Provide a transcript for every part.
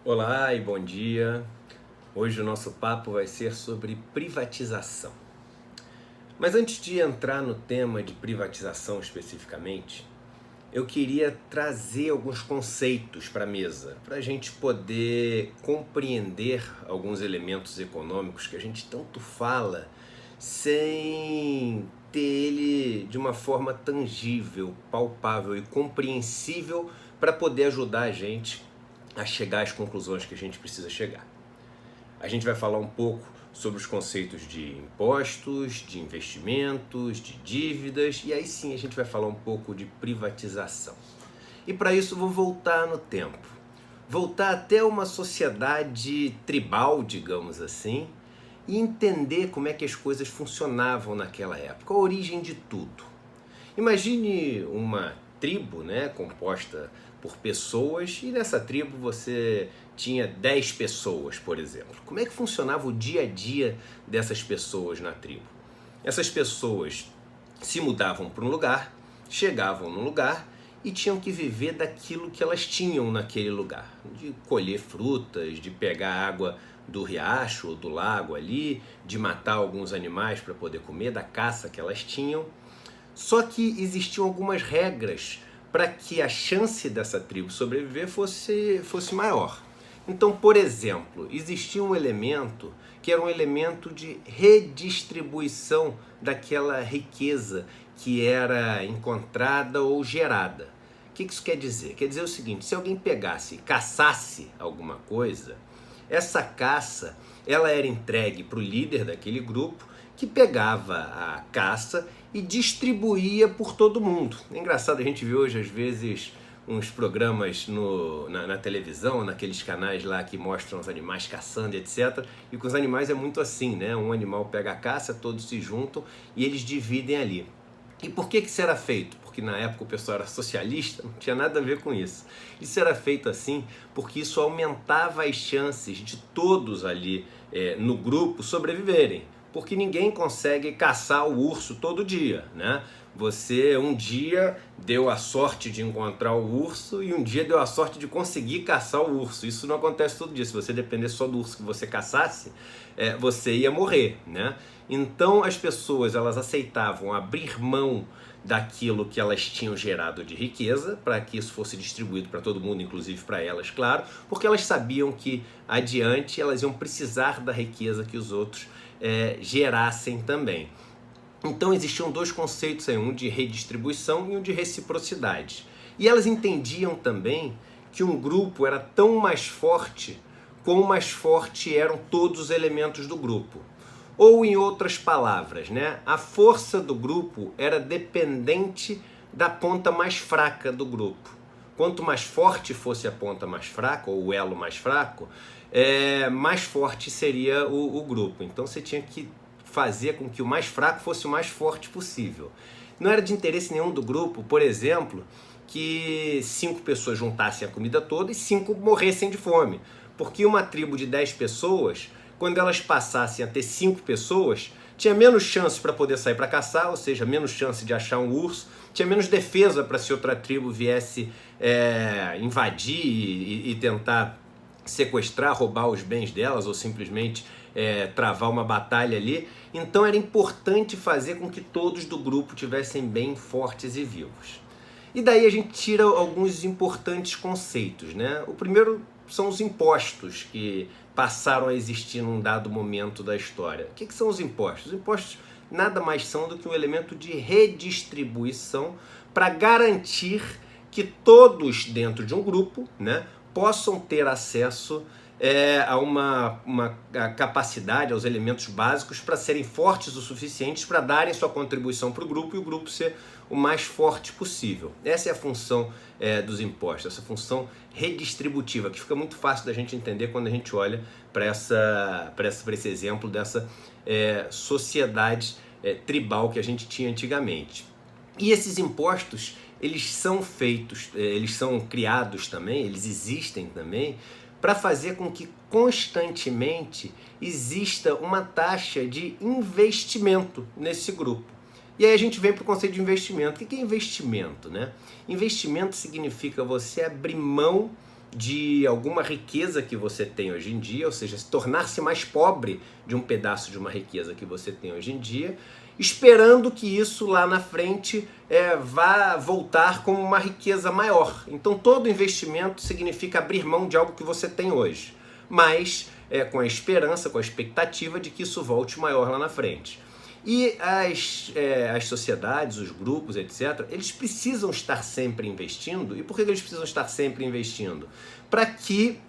Olá e bom dia. Hoje o nosso papo vai ser sobre privatização. Mas antes de entrar no tema de privatização especificamente, eu queria trazer alguns conceitos para a mesa, para a gente poder compreender alguns elementos econômicos que a gente tanto fala, sem ter ele de uma forma tangível, palpável e compreensível para poder ajudar a gente a chegar às conclusões que a gente precisa chegar. A gente vai falar um pouco sobre os conceitos de impostos, de investimentos, de dívidas, e aí sim a gente vai falar um pouco de privatização. E para isso eu vou voltar no tempo, voltar até uma sociedade tribal, digamos assim, e entender como é que as coisas funcionavam naquela época, a origem de tudo. Imagine uma tribo, né, composta por pessoas, e nessa tribo você tinha 10 pessoas, por exemplo. Como é que funcionava o dia a dia dessas pessoas na tribo? Essas pessoas se mudavam para um lugar, chegavam num lugar e tinham que viver daquilo que elas tinham naquele lugar, de colher frutas, de pegar água do riacho ou do lago ali, de matar alguns animais para poder comer, da caça que elas tinham. Só que existiam algumas regras para que a chance dessa tribo sobreviver fosse maior. Então, por exemplo, existia um elemento que era um elemento de redistribuição daquela riqueza que era encontrada ou gerada. O que isso quer dizer? Quer dizer o seguinte: se alguém pegasse e caçasse alguma coisa, essa caça ela era entregue para o líder daquele grupo, que pegava a caça e distribuía por todo mundo. É engraçado, a gente vê hoje às vezes uns programas na televisão, naqueles canais lá que mostram os animais caçando, etc. E com os animais é muito assim, né? Um animal pega a caça, todos se juntam e eles dividem ali. E por que isso era feito? Porque na época o pessoal era socialista, não tinha nada a ver com isso. Isso era feito assim porque isso aumentava as chances de todos ali no grupo sobreviverem. Porque ninguém consegue caçar o urso todo dia, né? Você um dia deu a sorte de encontrar o urso e um dia deu a sorte de conseguir caçar o urso. Isso não acontece todo dia. Se você depender só do urso que você caçasse, você ia morrer, né? Então as pessoas elas aceitavam abrir mão daquilo que elas tinham gerado de riqueza para que isso fosse distribuído para todo mundo, inclusive para elas, claro, porque elas sabiam que adiante elas iam precisar da riqueza que os outros gerassem também. Então existiam dois conceitos aí, um de redistribuição e um de reciprocidade. E elas entendiam também que um grupo era tão mais forte como mais forte eram todos os elementos do grupo. Ou em outras palavras, né, a força do grupo era dependente da ponta mais fraca do grupo. Quanto mais forte fosse a ponta mais fraca, ou o elo mais fraco, mais forte seria o grupo. Então você tinha que fazer com que o mais fraco fosse o mais forte possível. Não era de interesse nenhum do grupo, por exemplo, que 5 pessoas juntassem a comida toda e 5 morressem de fome. Porque uma tribo de 10 pessoas, quando elas passassem a ter 5 pessoas, tinha menos chance para poder sair para caçar, ou seja, menos chance de achar um urso, tinha menos defesa para se outra tribo viesse invadir e tentar sequestrar, roubar os bens delas ou simplesmente travar uma batalha ali. Então era importante fazer com que todos do grupo tivessem bem fortes e vivos. E daí a gente tira alguns importantes conceitos, né? O primeiro são os impostos que passaram a existir num dado momento da história. O que são os impostos? Os impostos nada mais são do que um elemento de redistribuição para garantir que todos dentro de um grupo, né, possam ter acesso a uma capacidade, aos elementos básicos para serem fortes o suficientes para darem sua contribuição para o grupo e o grupo ser o mais forte possível. Essa é a função dos impostos, essa função redistributiva, que fica muito fácil da gente entender quando a gente olha para esse exemplo dessa sociedade tribal que a gente tinha antigamente. E esses impostos, eles são feitos, eles são criados também, eles existem também, para fazer com que constantemente exista uma taxa de investimento nesse grupo. E aí a gente vem para o conceito de investimento. O que é investimento, né? Investimento significa você abrir mão de alguma riqueza que você tem hoje em dia, ou seja, tornar-se mais pobre de um pedaço de uma riqueza que você tem hoje em dia, esperando que isso lá na frente vá voltar como uma riqueza maior. Então todo investimento significa abrir mão de algo que você tem hoje, mas com a esperança, com a expectativa de que isso volte maior lá na frente. E as sociedades, os grupos, etc., eles precisam estar sempre investindo. E por que eles precisam estar sempre investindo? Para que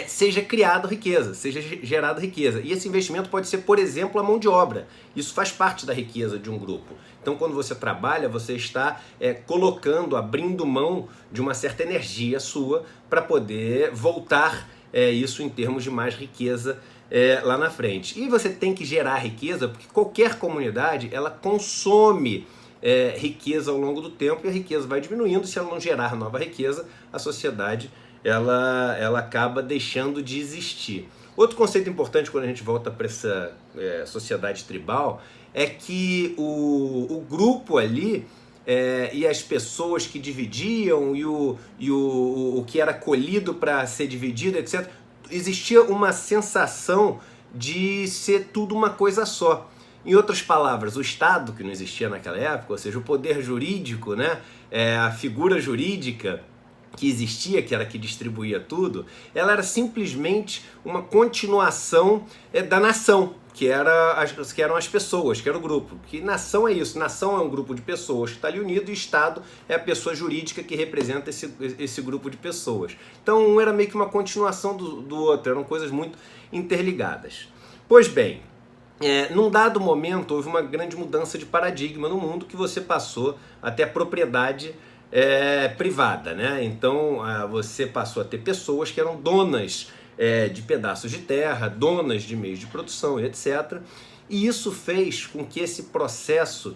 seja criada riqueza, seja gerada riqueza. E esse investimento pode ser, por exemplo, a mão de obra. Isso faz parte da riqueza de um grupo. Então, quando você trabalha, você está colocando, abrindo mão de uma certa energia sua para poder voltar isso em termos de mais riqueza lá na frente. E você tem que gerar riqueza, porque qualquer comunidade, ela consome riqueza ao longo do tempo, e a riqueza vai diminuindo. Se ela não gerar nova riqueza, a sociedade ela acaba deixando de existir. Outro conceito importante quando a gente volta para essa sociedade tribal é que o grupo ali e as pessoas que dividiam e o que era colhido para ser dividido, etc., existia uma sensação de ser tudo uma coisa só. Em outras palavras, o Estado, que não existia naquela época, ou seja, o poder jurídico, né, a figura jurídica que existia, que era que distribuía tudo, ela era simplesmente uma continuação da nação, que eram as pessoas, que era o grupo. Que nação é isso, nação é um grupo de pessoas que está ali unido, e Estado é a pessoa jurídica que representa esse grupo de pessoas. Então um era meio que uma continuação do outro, eram coisas muito interligadas. Pois bem, num dado momento houve uma grande mudança de paradigma no mundo, que você passou a ter a propriedade privada, né? Então você passou a ter pessoas que eram donas de pedaços de terra, donas de meios de produção, etc. E isso fez com que esse processo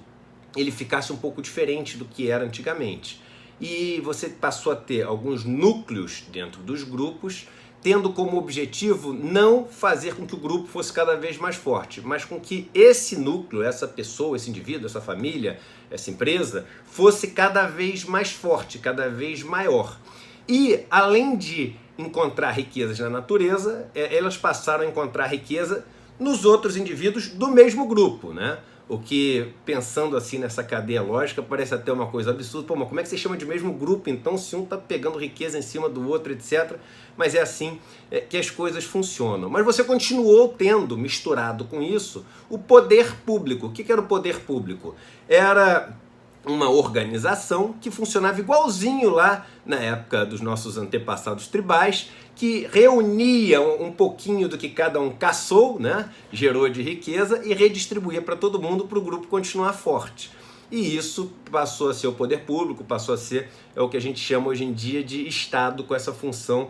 ele ficasse um pouco diferente do que era antigamente. E você passou a ter alguns núcleos dentro dos grupos, tendo como objetivo não fazer com que o grupo fosse cada vez mais forte, mas com que esse núcleo, essa pessoa, esse indivíduo, essa família, essa empresa, fosse cada vez mais forte, cada vez maior. E, além de encontrar riquezas na natureza, elas passaram a encontrar riqueza nos outros indivíduos do mesmo grupo, né? O que, pensando assim nessa cadeia lógica, parece até uma coisa absurda. Pô, mas como é que você chama de mesmo grupo, então, se um está pegando riqueza em cima do outro, etc. Mas é assim que as coisas funcionam. Mas você continuou tendo, misturado com isso, o poder público. O que era o poder público? Era uma organização que funcionava igualzinho lá na época dos nossos antepassados tribais, que reunia um pouquinho do que cada um caçou, né, gerou de riqueza, e redistribuía para todo mundo, para o grupo continuar forte. E isso passou a ser o poder público, passou a ser o que a gente chama hoje em dia de Estado, com essa função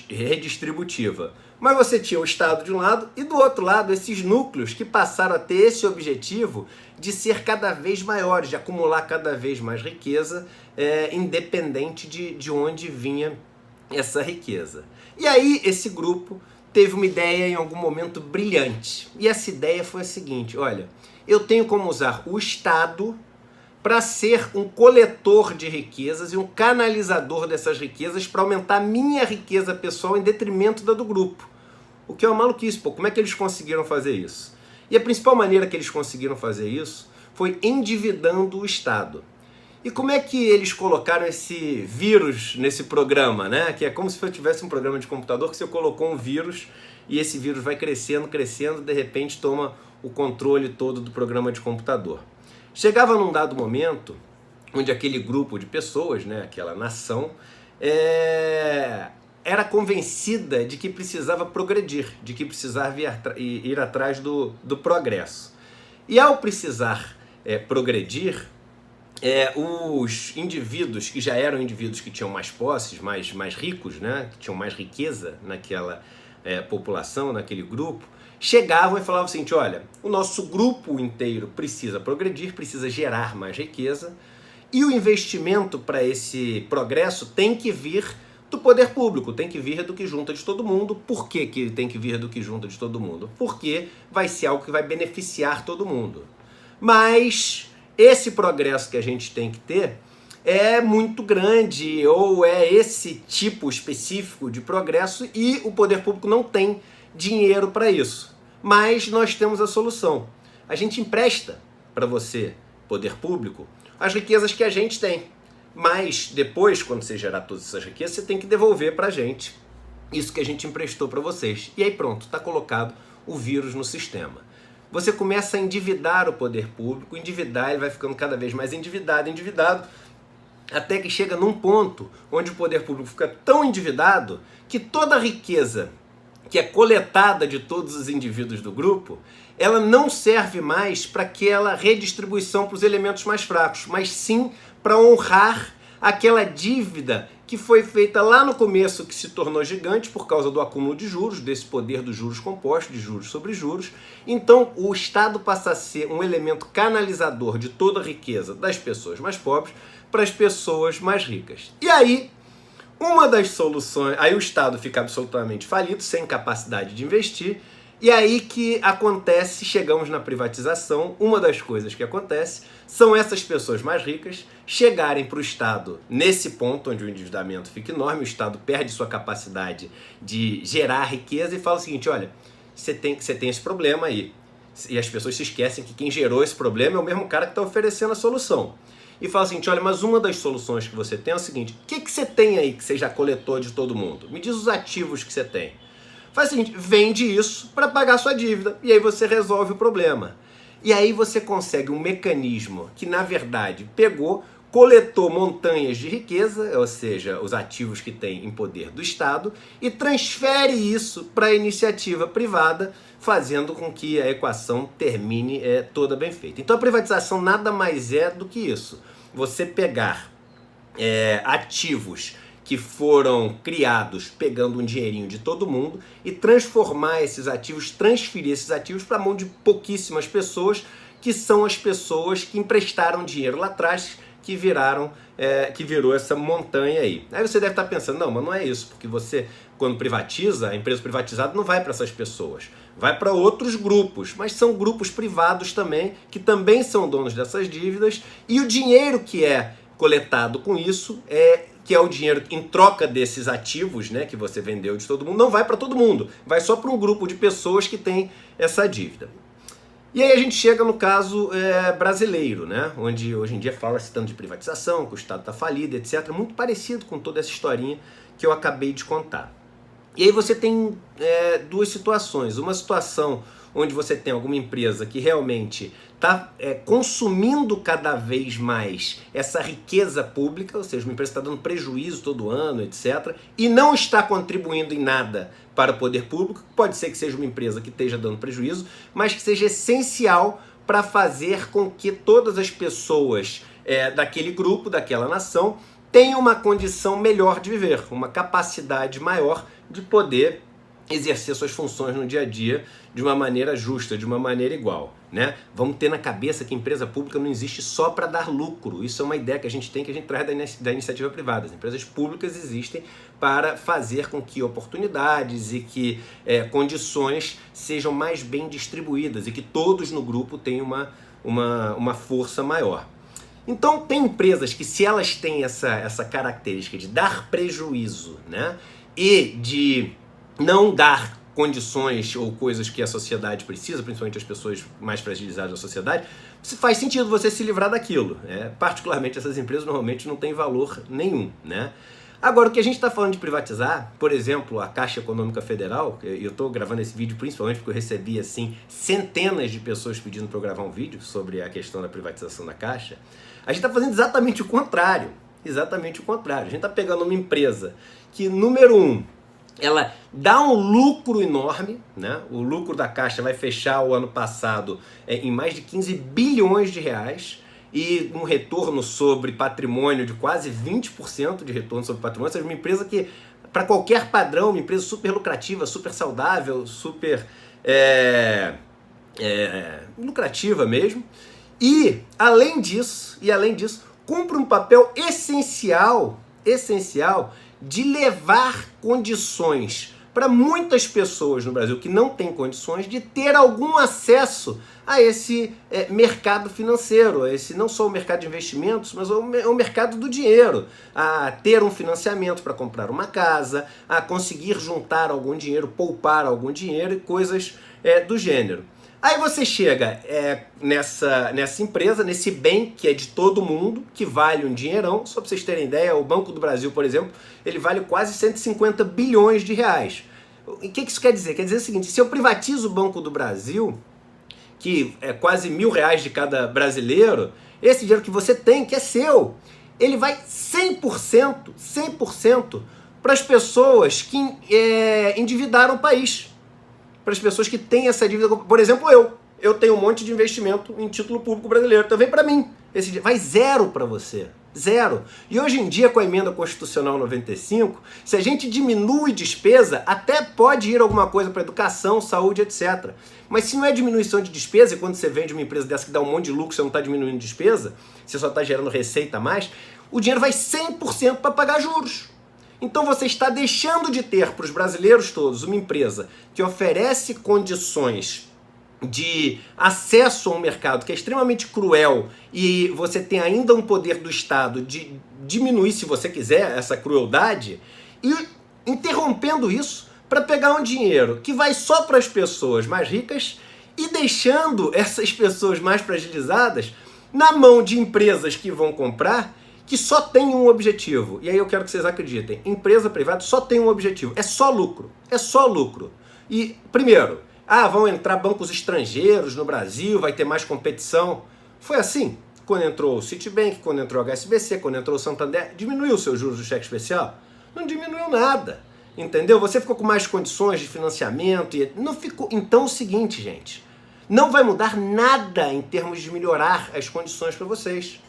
redistributiva. Mas você tinha o Estado de um lado e do outro lado esses núcleos que passaram a ter esse objetivo de ser cada vez maiores, de acumular cada vez mais riqueza, independente de onde vinha essa riqueza. E aí esse grupo teve uma ideia em algum momento brilhante. E essa ideia foi a seguinte: olha, eu tenho como usar o Estado para ser um coletor de riquezas e um canalizador dessas riquezas para aumentar a minha riqueza pessoal em detrimento da do grupo. O que é uma maluquice, pô. Como é que eles conseguiram fazer isso? E a principal maneira que eles conseguiram fazer isso foi endividando o Estado. E como é que eles colocaram esse vírus nesse programa, né? Que é como se tivesse um programa de computador que você colocou um vírus e esse vírus vai crescendo, crescendo, de repente toma o controle todo do programa de computador. Chegava num dado momento onde aquele grupo de pessoas, né, aquela nação, era convencida de que precisava progredir, de que precisava ir atrás do progresso. E ao precisar progredir, os indivíduos que já eram indivíduos que tinham mais posses, mais ricos, né, que tinham mais riqueza naquela população, naquele grupo, chegavam e falavam o seguinte: olha, o nosso grupo inteiro precisa progredir, precisa gerar mais riqueza, e o investimento para esse progresso tem que vir do poder público, tem que vir do que junta de todo mundo. Por que que tem que vir do que junta de todo mundo? Porque vai ser algo que vai beneficiar todo mundo. Mas esse progresso que a gente tem que ter é muito grande ou é esse tipo específico de progresso e o poder público não tem dinheiro para isso. Mas nós temos a solução. A gente empresta para você, poder público, as riquezas que a gente tem. Mas depois, quando você gerar todas essas riquezas, você tem que devolver para a gente isso que a gente emprestou para vocês. E aí pronto, está colocado o vírus no sistema. Você começa a endividar o poder público, endividar, ele vai ficando cada vez mais endividado, até que chega num ponto onde o poder público fica tão endividado que toda a riqueza que é coletada de todos os indivíduos do grupo, ela não serve mais para aquela redistribuição para os elementos mais fracos, mas sim para honrar aquela dívida que foi feita lá no começo, que se tornou gigante por causa do acúmulo de juros, desse poder dos juros compostos, de juros sobre juros. Então o Estado passa a ser um elemento canalizador de toda a riqueza das pessoas mais pobres para as pessoas mais ricas. E aí, uma das soluções, aí o Estado fica absolutamente falido, sem capacidade de investir, e aí que acontece, chegamos na privatização, uma das coisas que acontece são essas pessoas mais ricas chegarem para o Estado nesse ponto onde o endividamento fica enorme, o Estado perde sua capacidade de gerar riqueza e fala o seguinte, olha, você tem esse problema aí, e as pessoas se esquecem que quem gerou esse problema é o mesmo cara que está oferecendo a solução. E fala o seguinte, olha, mas uma das soluções que você tem é o seguinte, o que você tem aí que você já coletou de todo mundo? Me diz os ativos que você tem. Faz o seguinte, vende isso para pagar sua dívida e aí você resolve o problema. E aí você consegue um mecanismo que, na verdade, coletou montanhas de riqueza, ou seja, os ativos que tem em poder do Estado, e transfere isso para a iniciativa privada, fazendo com que a equação termine toda bem feita. Então a privatização nada mais é do que isso. Você pegar ativos que foram criados pegando um dinheirinho de todo mundo e transformar esses ativos, transferir esses ativos para a mão de pouquíssimas pessoas, que são as pessoas que emprestaram dinheiro lá atrás, que virou essa montanha aí. Aí você deve estar pensando, não, mas não é isso, porque você, quando privatiza, a empresa privatizada não vai para essas pessoas, vai para outros grupos, mas são grupos privados também, que também são donos dessas dívidas, e o dinheiro que é coletado com isso, que é o dinheiro em troca desses ativos, né, que você vendeu de todo mundo, não vai para todo mundo, vai só para um grupo de pessoas que tem essa dívida. E aí a gente chega no caso brasileiro, né? Onde hoje em dia fala-se tanto de privatização, que o Estado está falido, etc. Muito parecido com toda essa historinha que eu acabei de contar. E aí você tem duas situações. Uma situação onde você tem alguma empresa que realmente está consumindo cada vez mais essa riqueza pública, ou seja, uma empresa está dando prejuízo todo ano, etc., e não está contribuindo em nada para o poder público. Pode ser que seja uma empresa que esteja dando prejuízo, mas que seja essencial para fazer com que todas as pessoas daquele grupo, daquela nação, tenham uma condição melhor de viver, uma capacidade maior de poder exercer suas funções no dia a dia de uma maneira justa, de uma maneira igual, né? Vamos ter na cabeça que empresa pública não existe só para dar lucro. Isso é uma ideia que a gente tem, que a gente traz da iniciativa privada. As empresas públicas existem para fazer com que oportunidades e que condições sejam mais bem distribuídas e que todos no grupo tenham uma força maior. Então tem empresas que, se elas têm essa característica de dar prejuízo, né, e de não dar condições ou coisas que a sociedade precisa, principalmente as pessoas mais fragilizadas da sociedade, faz sentido você se livrar daquilo. Particularmente essas empresas normalmente não têm valor nenhum, né? Agora, o que a gente está falando de privatizar, por exemplo, a Caixa Econômica Federal, eu estou gravando esse vídeo principalmente porque eu recebi assim, centenas de pessoas pedindo para eu gravar um vídeo sobre a questão da privatização da Caixa, a gente está fazendo exatamente o contrário. Exatamente o contrário. A gente está pegando uma empresa que, número um, ela dá um lucro enorme, né? O lucro da Caixa vai fechar o ano passado em mais de 15 bilhões de reais e um retorno sobre patrimônio de quase 20% de retorno sobre patrimônio. Ou seja, uma empresa que, para qualquer padrão, uma empresa super lucrativa, super saudável, super lucrativa mesmo. E, além disso, cumpre um papel essencial de levar condições para muitas pessoas no Brasil que não têm condições de ter algum acesso a esse mercado financeiro, a esse não só o mercado de investimentos, mas o mercado do dinheiro, a ter um financiamento para comprar uma casa, a conseguir juntar algum dinheiro, poupar algum dinheiro e coisas do gênero. Aí você chega nessa empresa, nesse bem que é de todo mundo, que vale um dinheirão. Só para vocês terem ideia, o Banco do Brasil, por exemplo, ele vale quase 150 bilhões de reais. O que isso quer dizer? Quer dizer o seguinte, se eu privatizo o Banco do Brasil, que é quase R$1.000 de cada brasileiro, esse dinheiro que você tem, que é seu, ele vai 100% para as pessoas que endividaram o país. Para as pessoas que têm essa dívida, por exemplo, eu tenho um monte de investimento em título público brasileiro, então vem para mim, esse dinheiro vai zero para você, zero. E hoje em dia, com a emenda constitucional 95, se a gente diminui despesa, até pode ir alguma coisa para educação, saúde, etc. Mas se não é diminuição de despesa, e quando você vende uma empresa dessa que dá um monte de lucro, você não está diminuindo despesa, você só está gerando receita a mais, o dinheiro vai 100% para pagar juros. Então você está deixando de ter para os brasileiros todos uma empresa que oferece condições de acesso a um mercado que é extremamente cruel e você tem ainda um poder do Estado de diminuir, se você quiser, essa crueldade e interrompendo isso para pegar um dinheiro que vai só para as pessoas mais ricas e deixando essas pessoas mais fragilizadas na mão de empresas que vão comprar, que só tem um objetivo. E aí eu quero que vocês acreditem. Empresa privada só tem um objetivo. É só lucro. É só lucro. E, primeiro, vão entrar bancos estrangeiros no Brasil, vai ter mais competição. Foi assim. Quando entrou o Citibank, quando entrou o HSBC, quando entrou o Santander, diminuiu os seus juros do cheque especial? Não diminuiu nada. Entendeu? Você ficou com mais condições de financiamento. Não ficou. Então é o seguinte, gente. Não vai mudar nada em termos de melhorar as condições para vocês.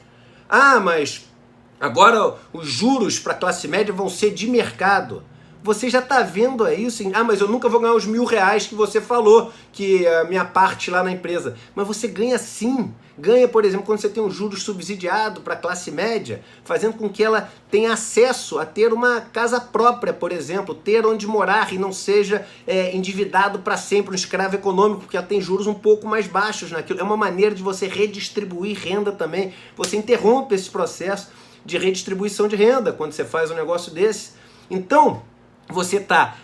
Mas agora os juros para a classe média vão ser de mercado. Você já está vendo aí assim, mas eu nunca vou ganhar os R$1.000 que você falou, que é a minha parte lá na empresa. Mas você ganha sim. Ganha, por exemplo, quando você tem um juros subsidiado para a classe média, fazendo com que ela tenha acesso a ter uma casa própria, por exemplo, ter onde morar e não seja endividado para sempre, um escravo econômico, porque ela tem juros um pouco mais baixos naquilo. É uma maneira de você redistribuir renda também. Você interrompe esse processo de redistribuição de renda quando você faz um negócio desse. Então, você está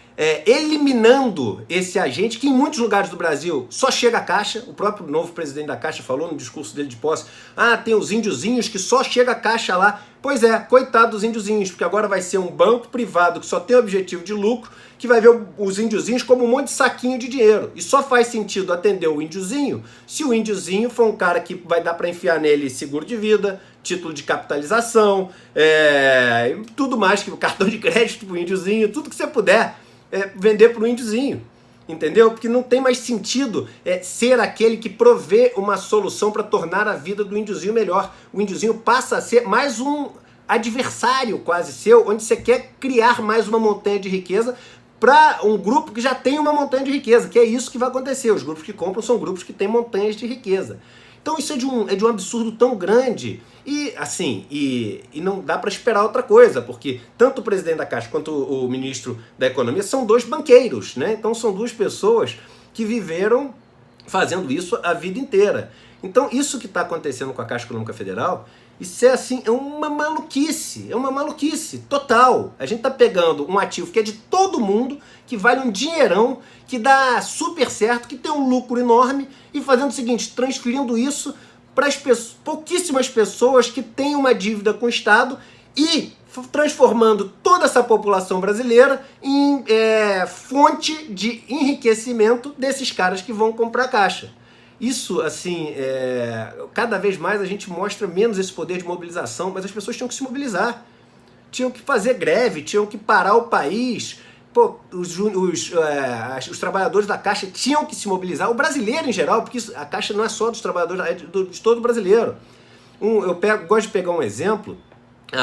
eliminando esse agente que em muitos lugares do Brasil só chega a Caixa. O próprio novo presidente da Caixa falou no discurso dele de posse, tem os índiozinhos que só chega a Caixa lá. Pois é, coitado dos índiozinhos, porque agora vai ser um banco privado que só tem o objetivo de lucro, que vai ver os índiozinhos como um monte de saquinho de dinheiro. E só faz sentido atender o índiozinho se o índiozinho for um cara que vai dar para enfiar nele seguro de vida, título de capitalização, tudo mais, que o cartão de crédito pro índiozinho, tudo que você puder vender pro índiozinho. Entendeu? Porque não tem mais sentido ser aquele que provê uma solução para tornar a vida do índiozinho melhor. O índiozinho passa a ser mais um adversário quase seu, onde você quer criar mais uma montanha de riqueza para um grupo que já tem uma montanha de riqueza, que é isso que vai acontecer. Os grupos que compram são grupos que têm montanhas de riqueza. Então isso é de um absurdo tão grande e assim, e não dá para esperar outra coisa, porque tanto o presidente da Caixa quanto o ministro da Economia são dois banqueiros, né? Então são duas pessoas que viveram fazendo isso a vida inteira. Então isso que está acontecendo com a Caixa Econômica Federal, isso é uma maluquice total. A gente está pegando um ativo que é de todo mundo, que vale um dinheirão, que dá super certo, que tem um lucro enorme, e fazendo o seguinte, transferindo isso para as pouquíssimas pessoas que têm uma dívida com o Estado e transformando toda essa população brasileira em fonte de enriquecimento desses caras que vão comprar a Caixa. Isso, assim, cada vez mais a gente mostra menos esse poder de mobilização, mas as pessoas tinham que se mobilizar, tinham que fazer greve, tinham que parar o país. Pô, os trabalhadores da Caixa tinham que se mobilizar, o brasileiro em geral, porque a Caixa não é só dos trabalhadores, é de todo brasileiro. Gosto de pegar um exemplo,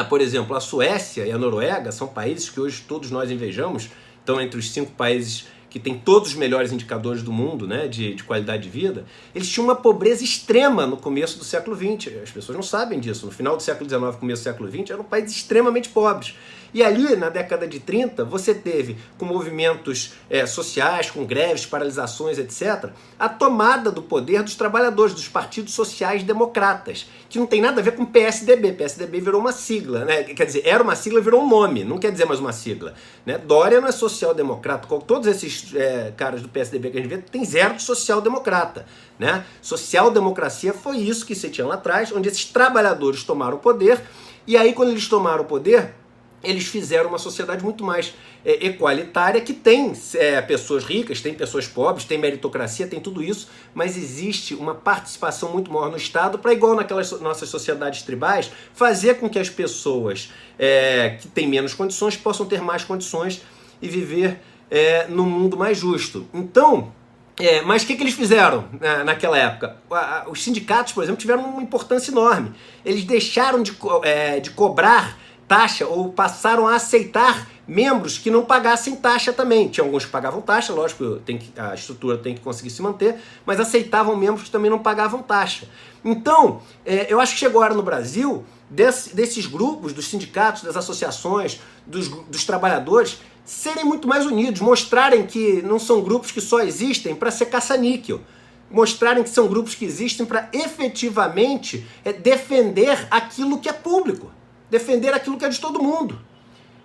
por exemplo, a Suécia e a Noruega são países que hoje todos nós invejamos, estão entre os 5 países que tem todos os melhores indicadores do mundo, né, de qualidade de vida. Eles tinham uma pobreza extrema no começo do século XX. As pessoas não sabem disso. No final do século XIX, começo do século XX, eram países extremamente pobres. E ali, na década de 30, você teve, com movimentos sociais, com greves, paralisações, etc., a tomada do poder dos trabalhadores, dos partidos sociais democratas, que não tem nada a ver com PSDB. PSDB virou uma sigla, né? Quer dizer, era uma sigla, virou um nome, não quer dizer mais uma sigla. Né? Dória não é social-democrata, todos esses caras do PSDB que a gente vê, tem zero de social-democrata. Né? Social-democracia foi isso que você tinha lá atrás, onde esses trabalhadores tomaram o poder, e aí quando eles tomaram o poder, eles fizeram uma sociedade muito mais equalitária, que tem pessoas ricas, tem pessoas pobres, tem meritocracia, tem tudo isso, mas existe uma participação muito maior no Estado para, igual naquelas nossas sociedades tribais, fazer com que as pessoas que têm menos condições possam ter mais condições e viver num mundo mais justo. Então, mas o que eles fizeram naquela época? Os sindicatos, por exemplo, tiveram uma importância enorme. Eles deixaram de cobrar taxa, ou passaram a aceitar membros que não pagassem taxa também. Tinha alguns que pagavam taxa, lógico, a estrutura tem que conseguir se manter, mas aceitavam membros que também não pagavam taxa. Então, eu acho que chegou a hora no Brasil desses grupos, dos sindicatos, das associações, dos trabalhadores, serem muito mais unidos, mostrarem que não são grupos que só existem para ser caça-níquel, mostrarem que são grupos que existem para efetivamente defender aquilo que é público, defender aquilo que é de todo mundo.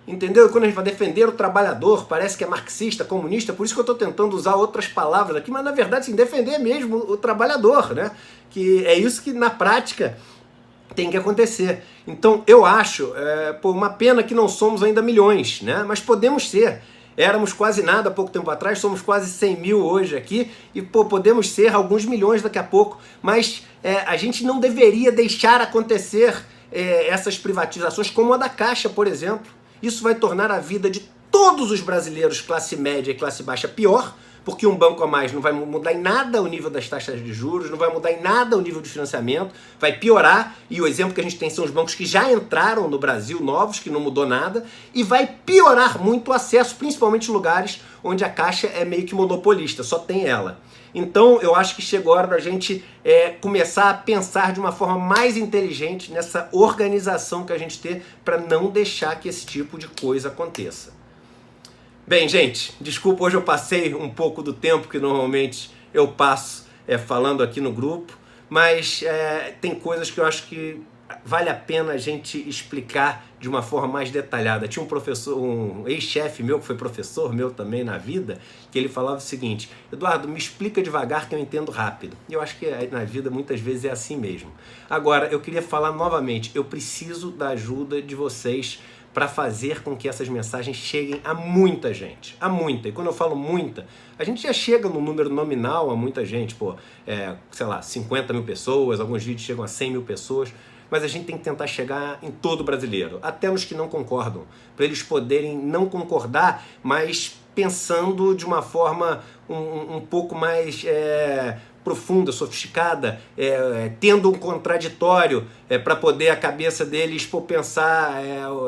Entendeu? E quando a gente vai defender o trabalhador, parece que é marxista, comunista, por isso que eu estou tentando usar outras palavras aqui, mas na verdade, sim, defender mesmo o trabalhador, né? Que é isso que na prática tem que acontecer. Então eu acho, uma pena que não somos ainda milhões, né? Mas podemos ser. Éramos quase nada há pouco tempo atrás, somos quase 100 mil hoje aqui, e podemos ser alguns milhões daqui a pouco, mas a gente não deveria deixar acontecer essas privatizações, como a da Caixa, por exemplo. Isso vai tornar a vida de todos os brasileiros, classe média e classe baixa, pior, porque um banco a mais não vai mudar em nada o nível das taxas de juros, não vai mudar em nada o nível de financiamento, vai piorar, e o exemplo que a gente tem são os bancos que já entraram no Brasil, novos, que não mudou nada, e vai piorar muito o acesso, principalmente em lugares onde a Caixa é meio que monopolista, só tem ela. Então eu acho que chegou a hora da gente começar a pensar de uma forma mais inteligente nessa organização que a gente tem para não deixar que esse tipo de coisa aconteça. Bem, gente, desculpa, hoje eu passei um pouco do tempo que normalmente eu passo falando aqui no grupo, mas tem coisas que eu acho que vale a pena a gente explicar de uma forma mais detalhada. Tinha um professor, um ex-chefe meu, que foi professor meu também na vida, que ele falava o seguinte: Eduardo, me explica devagar que eu entendo rápido. E eu acho que na vida muitas vezes é assim mesmo. Agora, eu queria falar novamente, eu preciso da ajuda de vocês para fazer com que essas mensagens cheguem a muita gente, a muita. E quando eu falo muita, a gente já chega no número nominal a muita gente, sei lá, 50 mil pessoas, alguns vídeos chegam a 100 mil pessoas, mas a gente tem que tentar chegar em todo brasileiro, até nos que não concordam, para eles poderem não concordar, mas pensando de uma forma um pouco mais profunda, sofisticada, tendo um contraditório para poder a cabeça deles pensar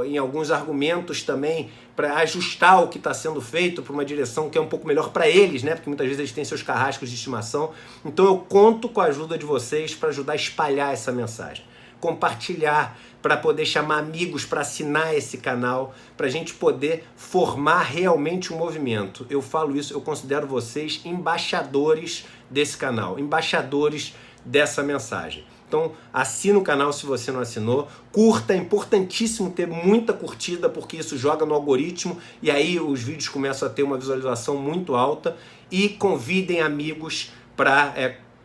em alguns argumentos também, para ajustar o que está sendo feito para uma direção que é um pouco melhor para eles, né? Porque muitas vezes eles têm seus carrascos de estimação. Então eu conto com a ajuda de vocês para ajudar a espalhar essa mensagem, compartilhar, para poder chamar amigos para assinar esse canal, para a gente poder formar realmente um movimento. Eu falo isso, eu considero vocês embaixadores desse canal, embaixadores dessa mensagem. Então assina o canal se você não assinou, curta, é importantíssimo ter muita curtida, porque isso joga no algoritmo e aí os vídeos começam a ter uma visualização muito alta, e convidem amigos para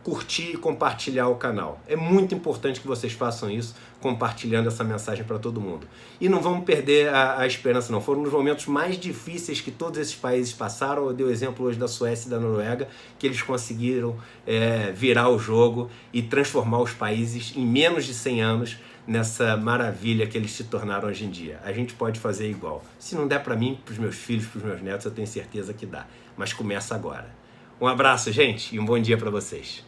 curtir e compartilhar o canal. É muito importante que vocês façam isso, compartilhando essa mensagem para todo mundo. E não vamos perder a esperança não. Foram nos momentos mais difíceis que todos esses países passaram. Eu dei o exemplo hoje da Suécia e da Noruega, que eles conseguiram virar o jogo e transformar os países em menos de 100 anos nessa maravilha que eles se tornaram hoje em dia. A gente pode fazer igual. Se não der para mim, para os meus filhos, para os meus netos, eu tenho certeza que dá. Mas começa agora. Um abraço, gente, e um bom dia para vocês.